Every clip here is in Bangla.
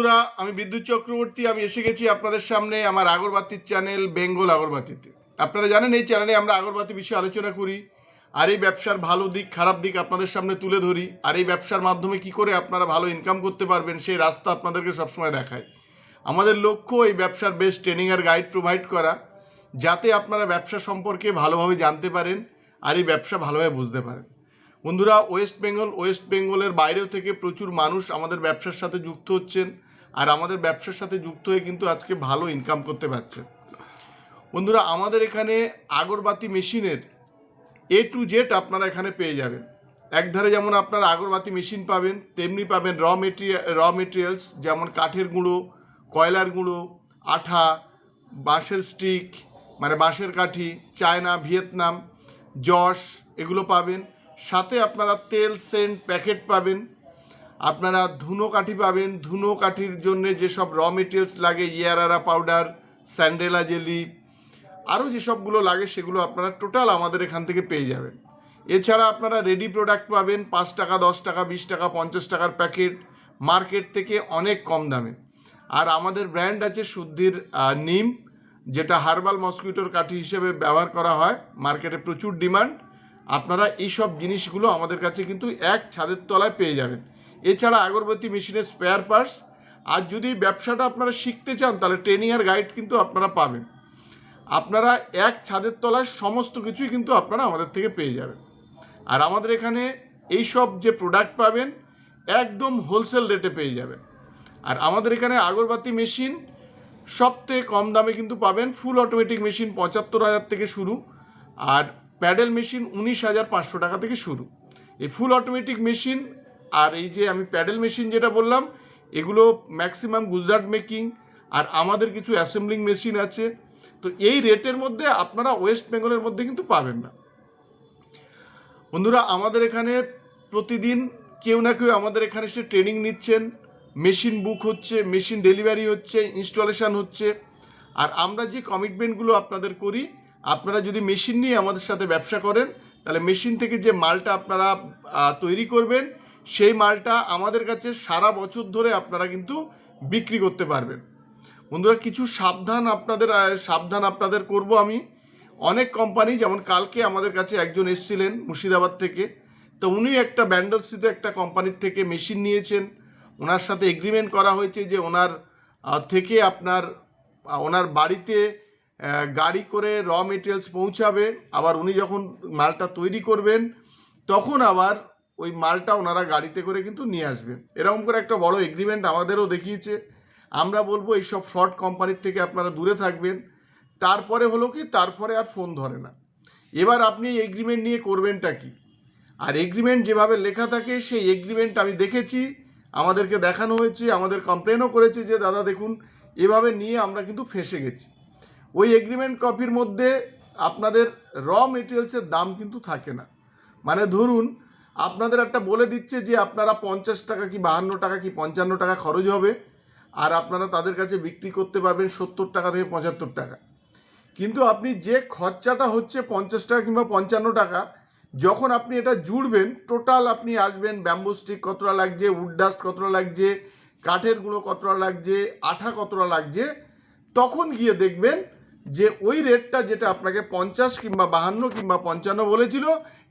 বন্ধুরা, আমি বিদ্যুৎ চক্রবর্তী। আমি এসে গেছি আপনাদের সামনে আমার আগরবাতির চ্যানেল বেঙ্গল আগরবাতিতে। আপনারা জানেন এই চ্যানেলে আমরা আগরবাতি বিষয়ে আলোচনা করি, আর এই ব্যবসার ভালো দিক খারাপ দিক আপনাদের সামনে তুলে ধরি, আর এই ব্যবসার মাধ্যমে কি করে আপনারা ভালো ইনকাম করতে পারবেন সেই রাস্তা আপনাদেরকে সবসময় দেখাই। আমাদের লক্ষ্য এই ব্যবসার বেস্ট ট্রেনিং আর গাইড প্রোভাইড করা, যাতে আপনারা ব্যবসা সম্পর্কে ভালোভাবে জানতে পারেন আর এই ব্যবসা ভালোভাবে বুঝতে পারেন। বন্ধুরা, ওয়েস্ট বেঙ্গলের বাইরেও থেকে প্রচুর মানুষ আমাদের ব্যবসার সাথে যুক্ত হচ্ছেন, আর আমাদের ব্যবসার সাথে যুক্ত হয়ে কিন্তু আজকে ভালো ইনকাম করতে পারছেন। বন্ধুরা, আমাদের এখানে আগরবাতি মেশিনের A to Z আপনারা এখানে পেয়ে যাবেন। একধারে যেমন আপনারা আগরবাতি মেশিন পাবেন, তেমনি পাবেন র মেটেরিয়ালস, যেমন কাঠের গুঁড়ো, কয়লার গুঁড়ো, আঠা, বাঁশের স্টিক মানে বাঁশের কাঠি, চায়না, ভিয়েতনাম, যশ, এগুলো পাবেন। সাথে আপনারা তেল, সেন্ট প্যাকেট পাবেন, আপনারা ধুনো কাঠি পাবেন। ধুনো কাঠির জন্য যেসব র মেটেরিয়ালস লাগে, ইয়ারারা পাউডার, স্যান্ডেলা জেলি, আরও যেসবগুলো লাগে সেগুলো আপনারা টোটাল আমাদের এখান থেকে পেয়ে যাবেন। এছাড়া আপনারা রেডি প্রোডাক্ট পাবেন 5 টাকা, 10 টাকা, 20 টাকা, 50 টাকার প্যাকেট, মার্কেট থেকে অনেক কম দামে। আর আমাদের ব্র্যান্ড আছে শুদ্ধির নিম, যেটা হার্বাল মসকিউটোর কাঠি হিসেবে ব্যবহার করা হয়, মার্কেটে প্রচুর ডিমান্ড। আপনারা এইসব জিনিসগুলো আমাদের কাছে কিন্তু এক ছাদের তলায় পেয়ে যাবেন। এছাড়া আগরবাতি মেশিনের স্পেয়ার পার্টস, আর যদি ব্যবসাটা আপনারা শিখতে চান তাহলে ট্রেনিং আর গাইড কিন্তু আপনারা পাবেন। আপনারা এক ছাদের তলায় সমস্ত কিছুই কিন্তু আপনারা আমাদের থেকে পেয়ে যাবেন। আর আমাদের এখানে এই সব যে প্রোডাক্ট পাবেন একদম হোলসেল রেটে পেয়ে যাবেন। আর আমাদের এখানে আগরবাতি মেশিন সবথেকে কম দামে কিন্তু পাবেন। ফুল অটোমেটিক মেশিন 75,000 থেকে শুরু, আর প্যাডেল মেশিন 19,500 টাকা থেকে শুরু। এই ফুল অটোমেটিক মেশিন আর এই যে আমি প্যাডেল মেশিন যেটা বললাম, এগুলো ম্যাক্সিমাম গুজরাট মেকিং, আর আমাদের কিছু অ্যাসেম্বলিং মেশিন আছে। তো এই রেটের মধ্যে আপনারা ওয়েস্ট বেঙ্গলের মধ্যে কিন্তু পাবেন না। বন্ধুরা, আমাদের এখানে প্রতিদিন কেউ না কেউ আমাদের এখানে এসে ট্রেনিং নিচ্ছেন, মেশিন বুক হচ্ছে, মেশিন ডেলিভারি হচ্ছে, ইনস্টলেশন হচ্ছে। আর আমরা যে কমিটমেন্টগুলো আপনাদের করি, আপনারা যদি মেশিন নিয়ে আমাদের সাথে ব্যবসা করেন তাহলে মেশিন থেকে যে মালটা আপনারা তৈরি করবেন সেই মালটা আমাদের কাছে সারা বছর ধরে আপনারা কিন্তু বিক্রি করতে পারবেন। বন্ধুরা, কিছু সাবধান আপনাদের করব আমি। অনেক কোম্পানি, যেমন কালকে আমাদের কাছে একজন এসেছিলেন মুর্শিদাবাদ থেকে, তো উনি একটা ব্যান্ডেলসিতে একটা কোম্পানির থেকে মেশিন নিয়েছেন। ওনার সাথে এগ্রিমেন্ট করা হয়েছে যে ওনার থেকে ওনার বাড়িতে গাড়ি করে র মেটেরিয়ালস পৌঁছাবে, আবার উনি যখন মালটা তৈরি করবেন তখন আবার ওই মালটা ওনারা গাড়িতে করে কিন্তু নিয়ে আসবেন। এরকম করে একটা বড় এগ্রিমেন্ট আমাদেরও দেখিয়েছে। আমরা বলবো এইসব ফ্রড কোম্পানির থেকে আপনারা দূরে থাকবেন। তারপরে আর ফোন ধরে না। এবার আপনি এগ্রিমেন্ট নিয়ে করবেনটা কি? আর এগ্রিমেন্ট যেভাবে লেখা থাকে সেই এগ্রিমেন্ট আমি দেখেছি, আমাদেরকে দেখানো হয়েছে, আমাদের কমপ্লেনও করেছে যে দাদা দেখুন এভাবে নিয়ে আমরা কিন্তু ফেঁসে গেছি। ওই এগ্রিমেন্ট কপির মধ্যে আপনাদের র মেটেরিয়ালসের দাম কিন্তু থাকে না। মানে ধরুন আপনাদের একটা বলে দিচ্ছে যে আপনারা 50 টাকা কি 52 টাকা কি 55 টাকা খরচ হবে, আর আপনারা তাদের কাছে বিক্রি করতে পারবেন 70 টাকা থেকে 75 টাকা। কিন্তু আপনি যে খরচাটা হচ্ছে 50 টাকা কিংবা 55 টাকা, যখন আপনি এটা জুড়বেন টোটাল আপনি আসবেন ব্যাম্বু স্টিক কতটা লাগছে, উড ডাস্ট কতটা লাগছে, কাঠের গুঁড়ো কতটা লাগছে, আঠা কতটা লাগছে, তখন গিয়ে দেখবেন যে ওই রেটটা যেটা আপনাকে 50 কিংবা 52 কিংবা 55 বলেছিল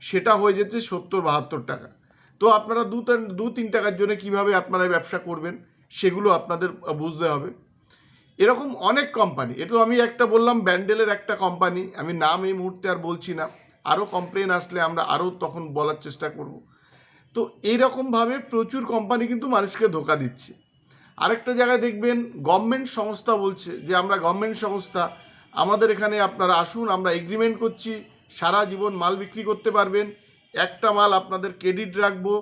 সেটা হয়ে যেতে 70-72 টাকা। তো আপনারা 2-3 টাকার জন্য কীভাবে আপনারা ব্যবসা করবেন সেগুলো আপনাদের বুঝতে হবে। এরকম অনেক কোম্পানি, এটা আমি একটা বললাম ব্যান্ডেলের একটা কোম্পানি, আমি নাম এই মুহূর্তে আর বলছি না, আরও কমপ্লেন আসলে আমরা আরও তখন বলার চেষ্টা করব। তো এইরকমভাবে প্রচুর কোম্পানি কিন্তু মানুষকে ধোকা দিচ্ছে। আরেকটা জায়গায় দেখবেন গভর্নমেন্ট সংস্থা বলছে যে আমরা গভর্নমেন্ট সংস্থা, আমাদের এখানে আপনারা আসুন, আমরা এগ্রিমেন্ট করছি, সারা জীবন মাল বিক্রি করতে পারবেন, একটা মাল আপনাদের ক্রেডিট রাখবো,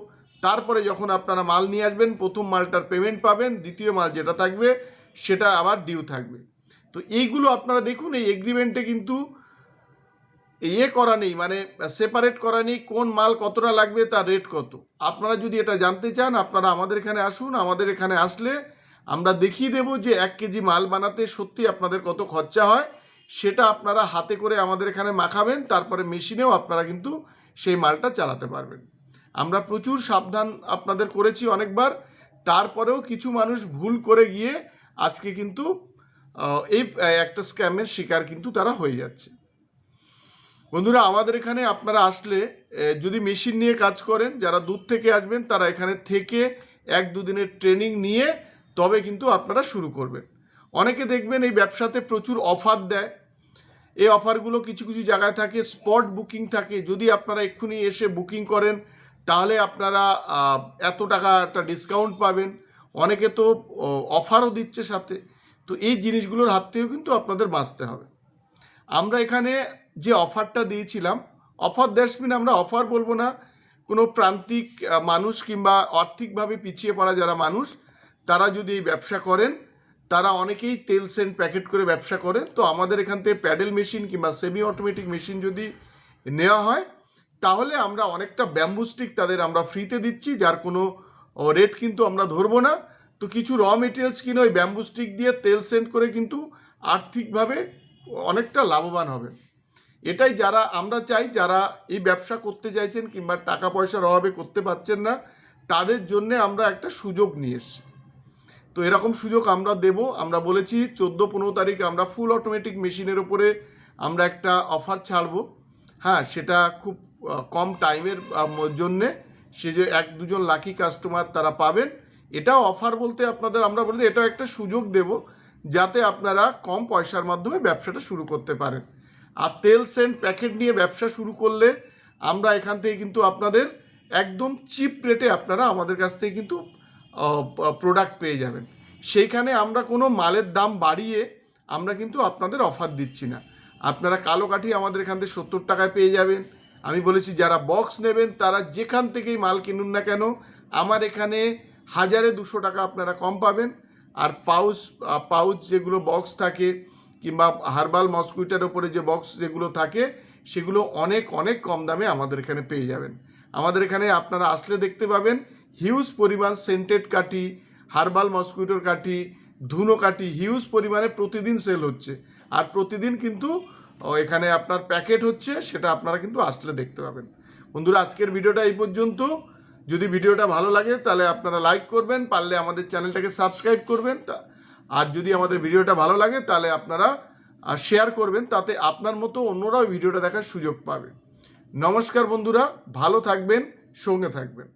তারপরে যখন আপনারা মাল নিয়ে আসবেন প্রথম মালটার পেমেন্ট পাবেন, দ্বিতীয় মাল যেটা থাকবে সেটা আবার ডিউ থাকবে। তো এইগুলো আপনারা দেখুন, এই এগ্রিমেন্টে কিন্তু করা নেই, মানে সেপারেট করা নেই কোন মাল কতটা লাগবে তার রেট কত। আপনারা যদি এটা জানতে চান আপনারা আমাদের এখানে আসুন, আমাদের এখানে আসলে আমরা দেখিয়ে দেবো যে 1 কেজি মাল বানাতে সত্যি আপনাদের কত খরচা হয়, সেটা আপনারা হাতে করে আমাদের এখানে মাখাবেন, তারপরে মেশিনেও আপনারা কিন্তু সেই মালটা চালাতে পারবেন। আমরা প্রচুর সাবধান আপনাদের করেছি অনেকবার, তারপরেও কিছু মানুষ ভুল করে গিয়ে আজকে কিন্তু এই একটা স্ক্যামের শিকার কিন্তু তারা হয়ে যাচ্ছে। বন্ধুরা, আমাদের এখানে আপনারা আসলে যদি মেশিন নিয়ে কাজ করেন, যারা দূর থেকে আসবেন তারা এখানে থেকে 1-2 দিনের ট্রেনিং নিয়ে তবে কিন্তু আপনারা শুরু করবেন। অনেকে দেখবেন এই ব্যবসাতে প্রচুর অফার দেয়। এই অফারগুলো কিছু কিছু জায়গায় থাকে, স্পট বুকিং থাকে। যদি আপনারা এক্ষুনি এসে বুকিং করেন তাহলে আপনারা এত টাকা একটা ডিসকাউন্ট পাবেন। অনেকে তো অফারও দিচ্ছে সাথে। তো এই জিনিসগুলোর হাত থেকেও কিন্তু আপনাদের বাঁচতে হবে। আমরা এখানে যে অফারটা দিয়েছিলাম, অফার দ্যাটস আমরা অফার বলবো না, কোনো প্রান্তিক মানুষ কিংবা আর্থিকভাবে পিছিয়ে পড়া যারা মানুষ তারা যদি এই ব্যবসা করেন, তারা অনেকেই তেল সেন্ট প্যাকেট করে ব্যবসা করে। তো আমাদের এখান থেকে প্যাডেল মেশিন কিংবা সেমি অটোমেটিক মেশিন যদি নেওয়া হয় তাহলে আমরা অনেকটা ব্যাম্বু স্টিক তাদের আমরা ফ্রিতে দিচ্ছি, যার কোনো রেট কিন্তু আমরা ধরবো না। তো কিছু র মেটেরিয়ালস কিনে ওই ব্যাম্বু স্টিক দিয়ে তেল সেন্ট করে কিন্তু আর্থিকভাবে অনেকটা লাভবান হবেন। এটাই যারা আমরা চাই, যারা এই ব্যবসা করতে চাইছেন কিংবা টাকা পয়সার অভাবে করতে পারছেন না, তাদের জন্যে আমরা একটা সুযোগ নিয়ে এসেছি। তো এরকম সুযোগ আমরা দেব। আমরা বলেছি 14-15 তারিখ আমরা ফুল অটোমেটিক মেশিনের উপরে আমরা একটা অফার ছাড়বো। হ্যাঁ, সেটা খুব কম টাইমের জন্যে, সে যে 1-2 লাকি কাস্টমার তারা পাবেন। এটাও অফার বলতে আপনাদের আমরা বলি এটাও একটা সুযোগ দেব, যাতে আপনারা কম পয়সার মাধ্যমে ব্যবসাটা শুরু করতে পারেন। আর তেল সেন্ট প্যাকেট নিয়ে ব্যবসা শুরু করলে আমরা এখান থেকে কিন্তু আপনাদের একদম চিপ রেটে আপনারা আমাদের কাছ থেকে কিন্তু প্রোডাক্ট পেয়ে যাবেন। সেইখানে আমরা কোনো মালের দাম বাড়িয়ে আমরা কিন্তু আপনাদের অফার দিচ্ছি না। আপনারা কালো কাঠি আমাদের এখান থেকে 70 টাকায় পেয়ে যাবেন। আমি বলেছি যারা বক্স নেবেন তারা যেখান থেকেই মাল কিনুন না কেন, আমার এখানে 1000-200 টাকা আপনারা কম পাবেন। আর পাউচ যেগুলো বক্স থাকে কিংবা হার্বাল মসকুইটার ওপরে যে বক্স যেগুলো থাকে সেগুলো অনেক অনেক কম দামে আমাদের এখানে পেয়ে যাবেন। আমাদের এখানে আপনারা আসলে দেখতে পাবেন হিউজ পরিমাণ সেন্টেড কাঠি, হার্বাল মসকুইটোর কাঠি, ধুনো কাঠি হিউজ পরিমাণে প্রতিদিন সেল হচ্ছে। আর প্রতিদিন কিন্তু এখানে আপনার প্যাকেট হচ্ছে, সেটা আপনারা কিন্তু আসলে দেখতে পাবেন। বন্ধুরা, আজকের ভিডিওটা এই পর্যন্ত। যদি ভিডিওটা ভালো লাগে তাহলে আপনারা লাইক করবেন, পারলে আমাদের চ্যানেলটাকে সাবস্ক্রাইব করবেন। আর যদি আমাদের ভিডিওটা ভালো লাগে তাহলে আপনারা শেয়ার করবেন, তাতে আপনার মতো অন্যরাও ভিডিওটা দেখার সুযোগ পাবে। নমস্কার বন্ধুরা, ভালো থাকবেন, সঙ্গে থাকবেন।